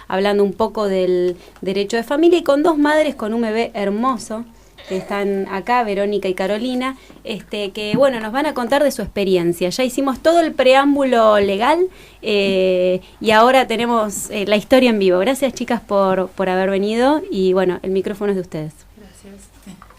hablando un poco del derecho de familia y con dos madres con un bebé hermoso que están acá, Verónica y Carolina, que bueno, nos van a contar de su experiencia. Ya hicimos todo el preámbulo legal y ahora tenemos la historia en vivo. Gracias, chicas, por haber venido y bueno, el micrófono es de ustedes.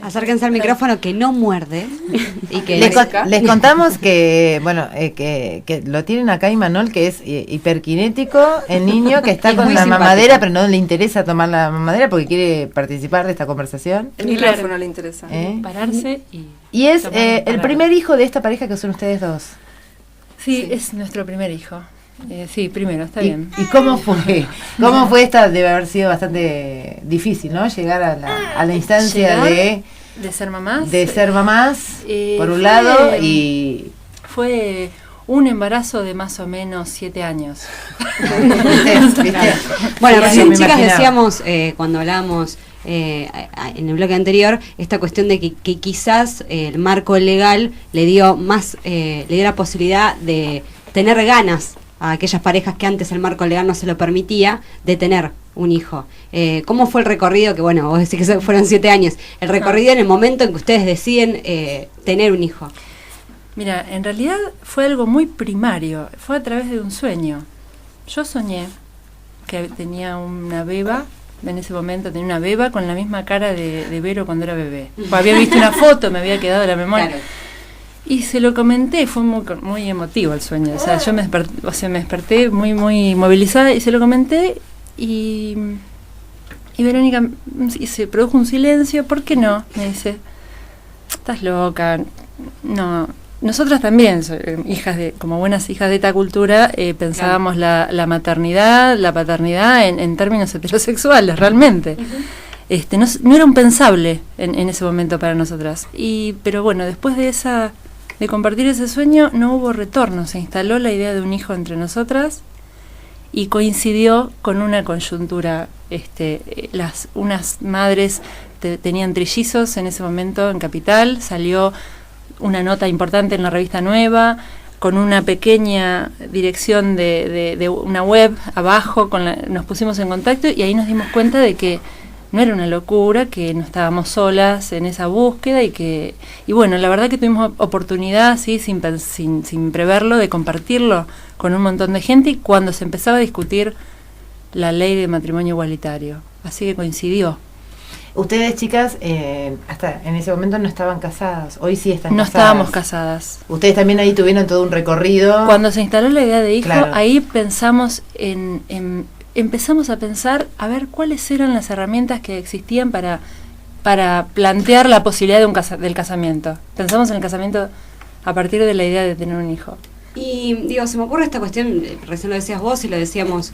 Acérquense al micrófono que no muerde. Y que les contamos que, bueno, que lo tienen acá Imanol, que es hiperkinético, el niño que está con la mamadera, pero no le interesa tomar la mamadera porque quiere participar de esta conversación. El micrófono le interesa. Pararse y es el primer hijo de esta pareja que son ustedes dos. Sí, es nuestro primer hijo. Sí, primero, está bien. ¿Y cómo fue? ¿Cómo fue esta? Debe haber sido bastante difícil, ¿no? Llegar a la instancia de ser mamás. De ser mamás, por un lado, y... Fue un embarazo de más o menos 7 años. Bueno, recién, chicas, decíamos, cuando hablábamos en el bloque anterior, esta cuestión de que quizás el marco legal le dio la posibilidad de tener ganas a aquellas parejas que antes el marco legal no se lo permitía, de tener un hijo. ¿Cómo fue el recorrido? Que bueno, vos decís que fueron 7 años. El recorrido en el momento en que ustedes deciden tener un hijo. Mira, en realidad fue algo muy primario. Fue a través de un sueño. Yo soñé que tenía una beba. En ese momento tenía una beba con la misma cara de Vero cuando era bebé. Había visto una foto, me había quedado en la memoria. Claro. Y se lo comenté, fue muy emotivo el sueño. O sea, yo me desperté muy, muy movilizada y se lo comenté y Verónica, y se produjo un silencio. ¿Por qué no? Me dice, estás loca. No, nosotras también, como buenas hijas de esta cultura, pensábamos la maternidad, la paternidad en términos heterosexuales, realmente. No era un pensable en ese momento para nosotras. Pero bueno, después de compartir ese sueño, no hubo retorno. Se instaló la idea de un hijo entre nosotras y coincidió con una coyuntura. Unas madres tenían trillizos en ese momento en Capital, salió una nota importante en la revista Nueva, con una pequeña dirección de una web abajo, nos pusimos en contacto y ahí nos dimos cuenta de que no era una locura, que no estábamos solas en esa búsqueda y bueno, la verdad que tuvimos oportunidad, sí, sin preverlo, de compartirlo con un montón de gente y cuando se empezaba a discutir la ley de matrimonio igualitario, así que coincidió. Ustedes, chicas, hasta en ese momento no estaban casadas, hoy sí están casadas. No estábamos casadas. Ustedes también ahí tuvieron todo un recorrido. Cuando se instaló la idea de hijo, claro, ahí pensamos empezamos a pensar a ver cuáles eran las herramientas que existían para plantear la posibilidad del casamiento. Pensamos en el casamiento a partir de la idea de tener un hijo. Y se me ocurre esta cuestión, recién lo decías vos y lo decíamos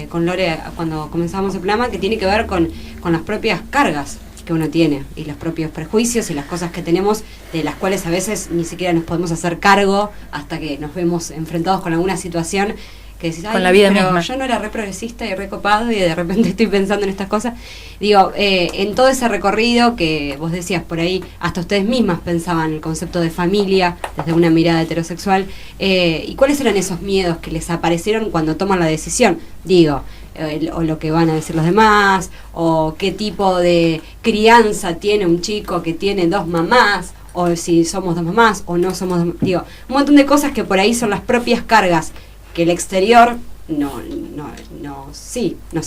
con Lore cuando comenzamos el programa, que tiene que ver con las propias cargas que uno tiene y los propios prejuicios y las cosas que tenemos, de las cuales a veces ni siquiera nos podemos hacer cargo hasta que nos vemos enfrentados con alguna situación que decís, con la vida pero misma. Yo no era re progresista y re copado y de repente estoy pensando en estas cosas. En todo ese recorrido que vos decías por ahí, hasta ustedes mismas pensaban el concepto de familia desde una mirada heterosexual, ¿y cuáles eran esos miedos que les aparecieron cuando toman la decisión? O lo que van a decir los demás, o qué tipo de crianza tiene un chico que tiene 2 mamás, o si somos 2 mamás o no somos 2, un montón de cosas que por ahí son las propias cargas que el exterior nos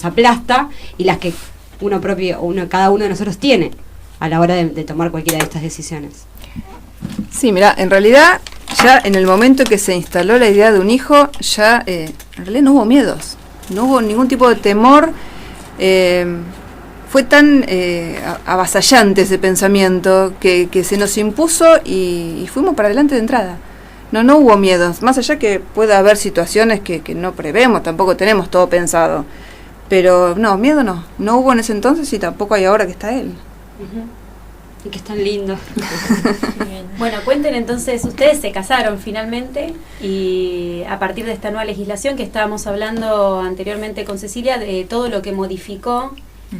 aplasta y las que cada uno de nosotros tiene a la hora de tomar cualquiera de estas decisiones. Sí, mira, en realidad ya en el momento que se instaló la idea de un hijo, ya en realidad no hubo miedos, no hubo ningún tipo de temor. Fue tan avasallante ese pensamiento que se nos impuso y fuimos para adelante de entrada. No hubo miedos, más allá que pueda haber situaciones que no prevemos, tampoco tenemos todo pensado. Pero miedo no hubo en ese entonces y tampoco hay ahora que está él. Y que es tan lindo. Bueno, cuenten entonces, ustedes se casaron finalmente y a partir de esta nueva legislación que estábamos hablando anteriormente con Cecilia, de todo lo que modificó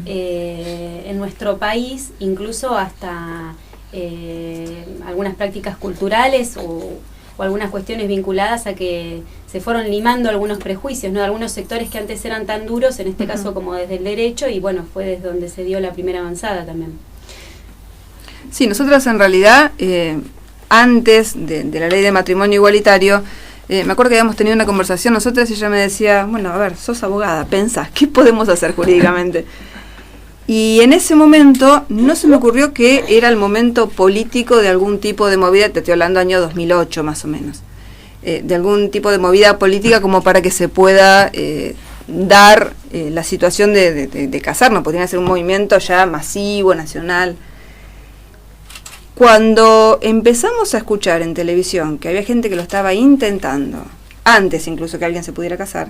en nuestro país, incluso hasta algunas prácticas culturales o o algunas cuestiones vinculadas a que se fueron limando algunos prejuicios, ¿no? Algunos sectores que antes eran tan duros, en este caso como desde el derecho, y bueno, fue desde donde se dio la primera avanzada también. Sí, nosotras en realidad, antes de la ley de matrimonio igualitario, me acuerdo que habíamos tenido una conversación nosotras y ella me decía, bueno, a ver, sos abogada, pensá, ¿qué podemos hacer jurídicamente? Y en ese momento no se me ocurrió que era el momento político de algún tipo de movida, te estoy hablando año 2008 más o menos, de algún tipo de movida política como para que se pueda dar la situación de casarnos, podría ser un movimiento ya masivo, nacional. Cuando empezamos a escuchar en televisión que había gente que lo estaba intentando, antes incluso que alguien se pudiera casar,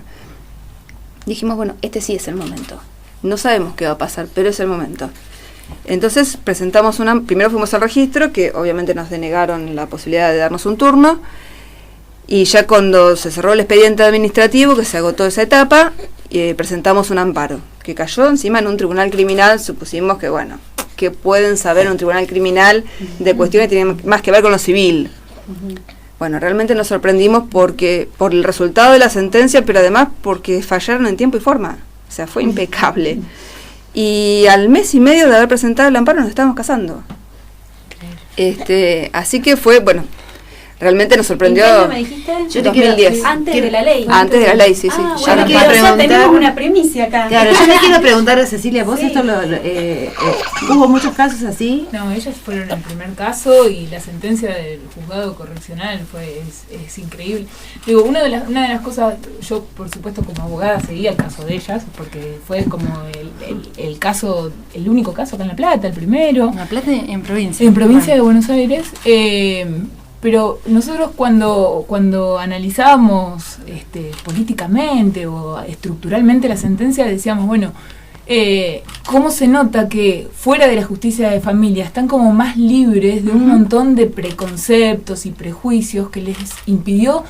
dijimos, bueno, este sí es el momento. No sabemos qué va a pasar, pero es el momento. Entonces presentamos primero fuimos al registro, que obviamente nos denegaron la posibilidad de darnos un turno, y ya cuando se cerró el expediente administrativo, que se agotó esa etapa, presentamos un amparo, que cayó encima en un tribunal criminal. Supusimos que, bueno, que pueden saber un tribunal criminal de cuestiones que tienen más que ver con lo civil. Bueno, realmente nos sorprendimos por el resultado de la sentencia, pero además porque fallaron en tiempo y forma. O sea, fue impecable. Y al mes y medio de haber presentado el amparo nos estábamos casando. Así que fue, bueno, realmente nos sorprendió. ¿En qué año me dijiste? Yo te 2010. Antes de la ley. Antes de la ley, sí, sí. Ah, Yo bueno, te quiero o sea, preguntar- tenemos una primicia acá. Claro, yo le quiero preguntar a Cecilia, vos Sí. esto ¿hubo muchos casos así? No, ellas fueron el primer caso y la sentencia del juzgado correccional es increíble. Digo, una de las cosas, yo por supuesto como abogada seguía el caso de ellas, porque fue como el caso, el único caso acá en La Plata, el primero. La Plata en provincia. En provincia de Buenos Aires. Pero nosotros cuando analizábamos políticamente o estructuralmente la sentencia, decíamos, bueno, ¿cómo se nota que fuera de la justicia de familia están como más libres de un montón de preconceptos y prejuicios que les impidió,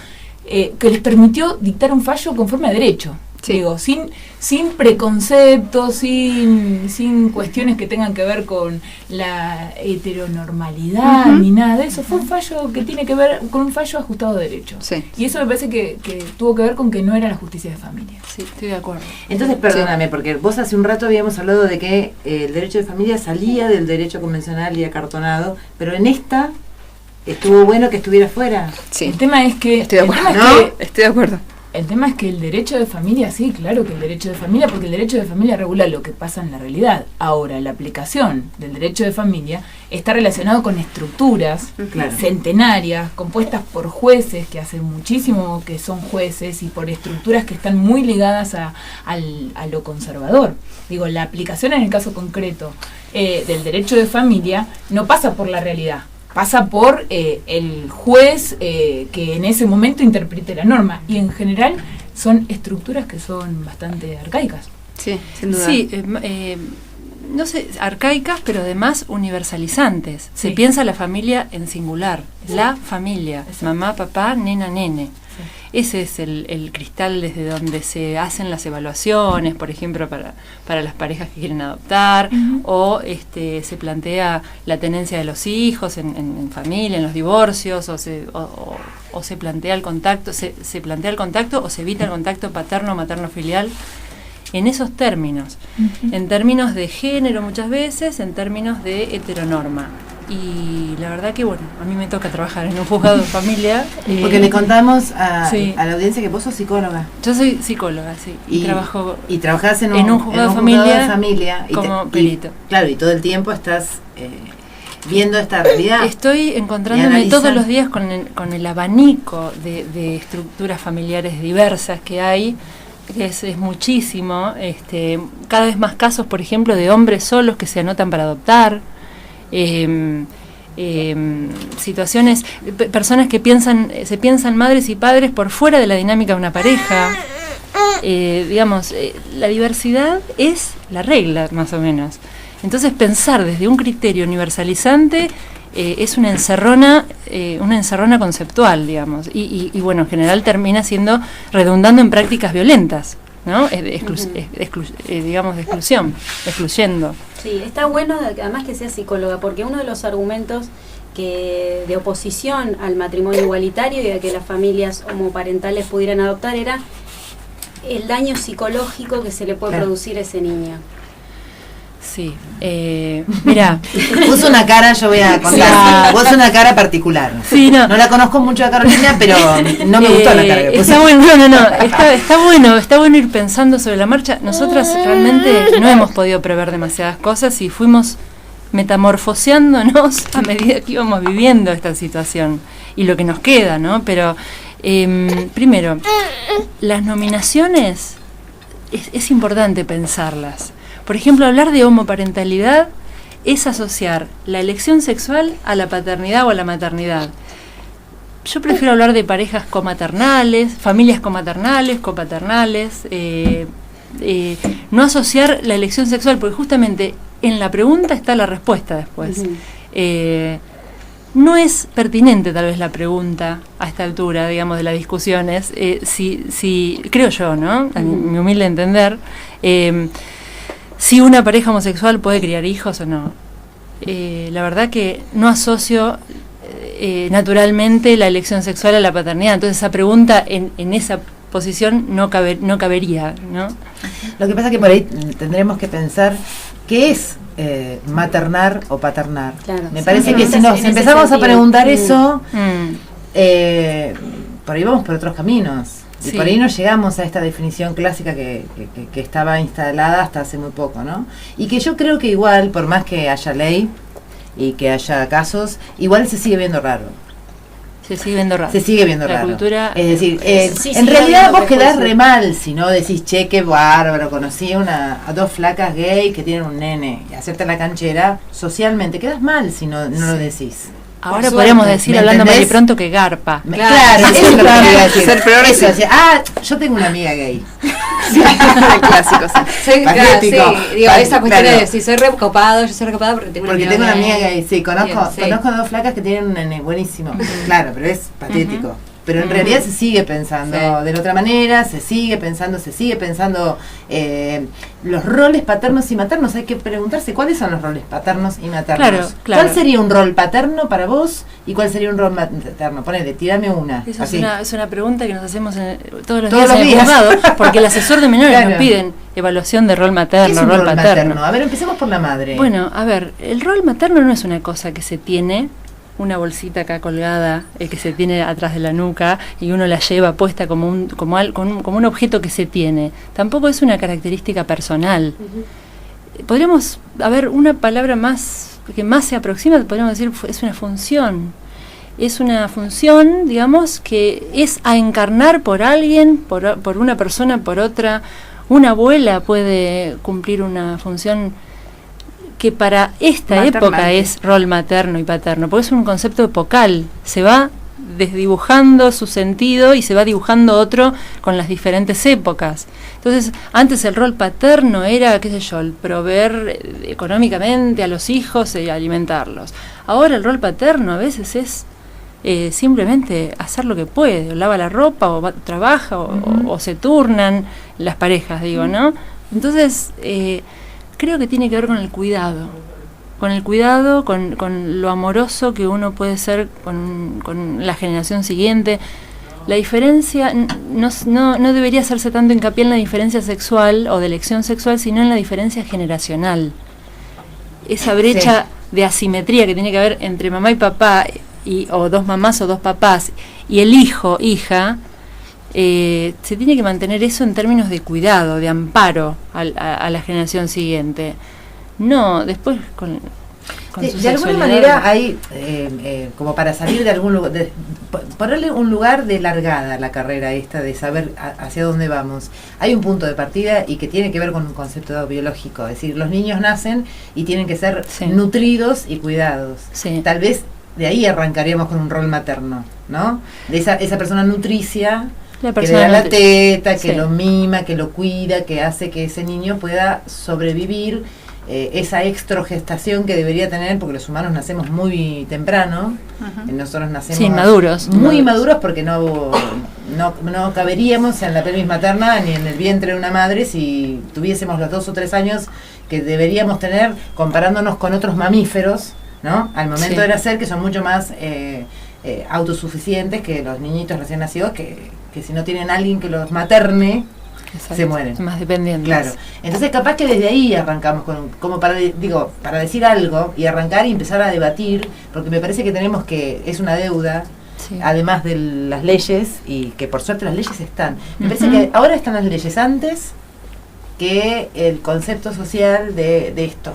que les permitió dictar un fallo conforme a derecho? Sí. Digo, sin preconceptos, sin cuestiones que tengan que ver con la heteronormalidad, ni nada de eso. Fue un fallo que tiene que ver con un fallo ajustado de derecho. Sí. Y eso me parece que tuvo que ver con que no era la justicia de familia. Sí, estoy de acuerdo. Entonces, perdóname, porque vos hace un rato habíamos hablado de que el derecho de familia salía del derecho convencional y acartonado, pero en esta estuvo bueno que estuviera fuera. Sí. El tema es que... Estoy de el acuerdo. tema es que Estoy de acuerdo. El tema es que el derecho de familia, sí, claro que el derecho de familia, porque el derecho de familia regula lo que pasa en la realidad. Ahora, la aplicación del derecho de familia está relacionado con estructuras Claro. centenarias, compuestas por jueces que hace muchísimo que son jueces y por estructuras que están muy ligadas a lo conservador. Digo, la aplicación en el caso concreto del derecho de familia no pasa por la realidad. Pasa por el juez que en ese momento interprete la norma. Y en general son estructuras que son bastante arcaicas. Sí, sin duda. Sí, no sé, arcaicas, pero además universalizantes. Se Sí. piensa la familia en singular, la familia, Exacto. mamá, papá, nena, nene. Sí. Ese es el cristal desde donde se hacen las evaluaciones, por ejemplo, para las parejas que quieren adoptar, o se plantea la tenencia de los hijos en familia, en los divorcios, o se plantea el contacto, se plantea el contacto o se evita el contacto paterno, materno, filial. En esos términos, en términos de género muchas veces, en términos de heteronorma. Y la verdad que, bueno, a mí me toca trabajar en un juzgado de familia. Porque le contamos a sí. la audiencia que vos sos psicóloga. Yo soy psicóloga, sí, y trabajo y trabajás en un juzgado de familia y como perito. Claro, y todo el tiempo estás viendo esta realidad. Estoy Y encontrándome analizan. todos los días con el abanico de estructuras familiares diversas que hay, que es muchísimo. Cada vez más casos, por ejemplo, de hombres solos que se anotan para adoptar. Situaciones, personas que se piensan madres y padres por fuera de la dinámica de una pareja. La diversidad es la regla, más o menos. Entonces, pensar desde un criterio universalizante es una encerrona conceptual, digamos. Y bueno, en general termina redundando en prácticas violentas, ¿no? De exclusión, excluyendo. Sí, está bueno además que sea psicóloga, porque uno de los argumentos de oposición al matrimonio igualitario y a que las familias homoparentales pudieran adoptar era el daño psicológico que se le puede producir a ese niño. Sí, mira, puso una cara, yo voy a contar, vos una cara particular. Sí, no la conozco mucho a Carolina, pero no me gustó la cara que puso. Está bueno, está bueno ir pensando sobre la marcha. Nosotras realmente no hemos podido prever demasiadas cosas y fuimos metamorfoseándonos a medida que íbamos viviendo esta situación y lo que nos queda, ¿no? Pero primero, las nominaciones es importante pensarlas. Por ejemplo, hablar de homoparentalidad es asociar la elección sexual a la paternidad o a la maternidad. Yo prefiero hablar de parejas comaternales, familias comaternales, copaternales, no asociar la elección sexual, porque justamente en la pregunta está la respuesta después. No es pertinente tal vez la pregunta a esta altura, digamos, de las discusiones, si creo yo, ¿no? A mi humilde entender, si una pareja homosexual puede criar hijos o no. La verdad que no asocio naturalmente la elección sexual a la paternidad. Entonces esa pregunta en esa posición no cabería, ¿no? Lo que pasa es que por ahí tendremos que pensar qué es maternar o paternar. Claro, Me parece que si empezamos a preguntar eso, por ahí vamos por otros caminos. Y por ahí no llegamos a esta definición clásica que estaba instalada hasta hace muy poco, ¿no? Y que yo creo que igual, por más que haya ley y que haya casos, igual se sigue viendo raro. Se sigue viendo raro. Se sigue viendo la raro. Cultura, es decir, sí, en realidad vos quedás re mal si no decís, che, qué bárbaro, conocí a dos flacas gay que tienen un nene, y hacerte la canchera, socialmente, quedás mal si no lo decís. Ahora podríamos decir, hablando mal y pronto, que garpa. Claro, eso es lo que quería decir. Eso, decir, yo tengo una amiga gay. Clásico, sí. Esa cuestión de si soy recopado, yo soy recopado porque tengo una amiga gay. Sí, conozco dos flacas que tienen un nene buenísimo. Claro, pero es patético. Pero en realidad se sigue pensando de la otra manera, se sigue pensando los roles paternos y maternos. Hay que preguntarse cuáles son los roles paternos y maternos. Claro. ¿Cuál sería un rol paterno para vos y cuál sería un rol materno? Ponele, tirame una. Esa es una pregunta que nos hacemos todos los días en el juzgado, porque el asesor de menores nos piden evaluación de rol materno, ¿Qué es un rol paterno. materno? A ver, empecemos por la madre. Bueno, a ver, el rol materno no es una cosa que se tiene, una bolsita acá colgada que se tiene atrás de la nuca y uno la lleva puesta como un objeto que se tiene. Tampoco es una característica personal. Podríamos, a ver, una palabra más que más se aproxima, podríamos decir, es una función. Es una función, digamos, que es a encarnar por alguien, por una persona, por otra. Una abuela puede cumplir una función que para esta época es rol materno y paterno, porque es un concepto epocal, se va desdibujando su sentido y se va dibujando otro con las diferentes épocas. Entonces, antes el rol paterno era, qué sé yo, el proveer económicamente a los hijos y alimentarlos. Ahora el rol paterno a veces es simplemente hacer lo que puede, o lava la ropa, o trabaja, o se turnan las parejas, digo, ¿no? Entonces, creo que tiene que ver con el cuidado, con lo amoroso que uno puede ser con la generación siguiente. La diferencia no debería hacerse tanto hincapié en la diferencia sexual o de elección sexual, sino en la diferencia generacional. Esa brecha de asimetría que tiene que haber entre mamá y papá, o dos mamás o dos papás, y el hijo, hija, se tiene que mantener eso en términos de cuidado, de amparo a la generación siguiente. No, después con su de alguna manera hay, como para salir de algún lugar, ponerle un lugar de largada a la carrera esta, de saber hacia dónde vamos. Hay un punto de partida y que tiene que ver con un concepto biológico, es decir, los niños nacen y tienen que ser nutridos y cuidados. Tal vez de ahí arrancaríamos con un rol materno, ¿no? De esa persona nutricia, que le da la teta, que lo mima, que lo cuida, que hace que ese niño pueda sobrevivir esa extrogestación que debería tener, porque los humanos nacemos muy temprano, nosotros nacemos muy maduros porque no caberíamos en la pelvis materna ni en el vientre de una madre si tuviésemos los 2 o 3 años que deberíamos tener comparándonos con otros mamíferos ¿no? Al momento Sí. de nacer, que son mucho más autosuficientes que los niñitos recién nacidos, que si no tienen alguien que los materne, Exacto. se mueren. Más dependientes. Claro. Entonces capaz que desde ahí arrancamos como para decir algo y arrancar y empezar a debatir, porque me parece que es una deuda, Sí. además de las leyes, y que por suerte las leyes están. Me parece que ahora están las leyes antes que el concepto social de esto.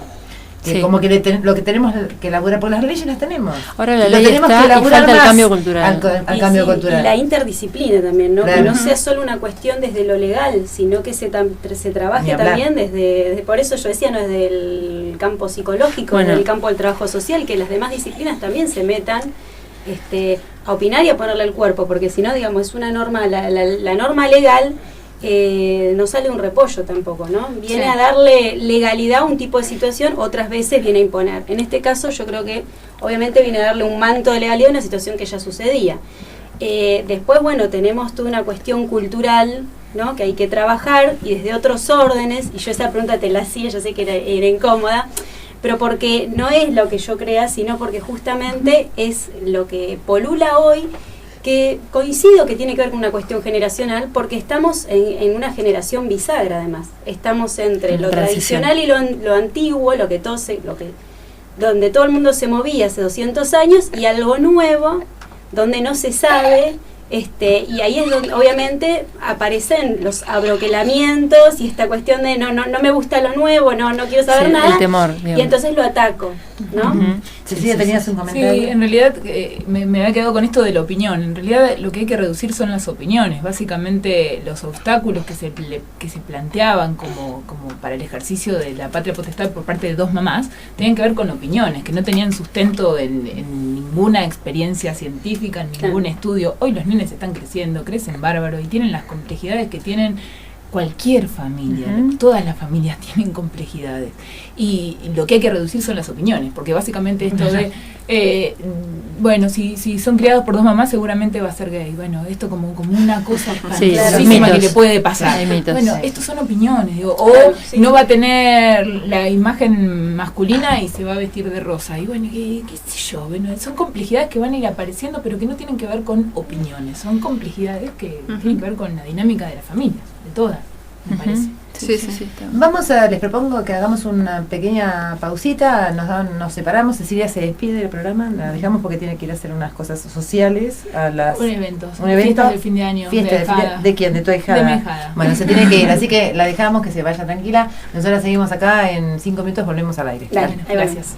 Que Sí. como que lo que tenemos que elaborar, porque las leyes las tenemos. Ahora la Lo ley tenemos está que y elaborar falta el más cambio cultural. al Y cambio sí, cultural. y la interdisciplina también, ¿no? Claro. Que no sea solo una cuestión desde lo legal, sino que se Ni trabaje hablar. también desde, por eso yo decía, no desde el campo psicológico, Bueno. desde el campo del trabajo social, que las demás disciplinas también se metan a opinar y a ponerle el cuerpo, porque si no, digamos, es una norma, la norma legal no sale un repollo tampoco, ¿no? Viene Sí. a darle legalidad a un tipo de situación, otras veces viene a imponer. En este caso yo creo que obviamente viene a darle un manto de legalidad a una situación que ya sucedía. Después, bueno, tenemos toda una cuestión cultural, ¿no? Que hay que trabajar y desde otros órdenes, y yo esa pregunta te la hacía, yo sé que era incómoda, pero porque no es lo que yo crea, sino porque justamente es lo que polula hoy, que coincido que tiene que ver con una cuestión generacional, porque estamos en una generación bisagra además. Estamos entre lo Transición. tradicional y lo antiguo, donde todo el mundo se movía hace 200 años, y algo nuevo, donde no se sabe, y ahí es donde obviamente aparecen los abroquelamientos y esta cuestión de no me gusta lo nuevo, no quiero saber Sí, nada, el temor, digamos. y entonces lo ataco, ¿no? Ujú. Cecilia, tenías un comentario. Sí, en realidad me había quedado con esto de la opinión. En realidad lo que hay que reducir son las opiniones. Básicamente los obstáculos que se planteaban como para el ejercicio de la patria potestad por parte de dos mamás tenían que ver con opiniones, que no tenían sustento en ninguna experiencia científica, en ningún estudio. Hoy los nenes están creciendo, crecen bárbaro y tienen las complejidades que tienen cualquier familia. Todas las familias tienen complejidades, y lo que hay que reducir son las opiniones, porque básicamente esto de bueno, si son criados por dos mamás seguramente va a ser gay. Bueno, esto como una cosa Sí, espantosísima mitos. que le puede pasar. Hay mitos. Bueno, Sí. estos son opiniones, digo, o Claro, sí. no va a tener la imagen masculina y se va a vestir de rosa. Y bueno, qué sé yo, bueno, son complejidades que van a ir apareciendo, pero que no tienen que ver con opiniones, son complejidades que tienen que ver con la dinámica de la familia, de todas, me parece. Sí, sí, sí. Les propongo que hagamos una pequeña pausita, nos separamos, Cecilia se despide del programa, la dejamos porque tiene que ir a hacer unas cosas sociales a las... Un evento evento de fin de año, fiesta de de fin de- Jada. ¿de quién? De tu hijada. De mi hijada. Bueno, se tiene que ir, así que la dejamos que se vaya tranquila. Nosotros seguimos acá, en 5 minutos volvemos al aire. Dale, Bueno, ahí vamos. gracias.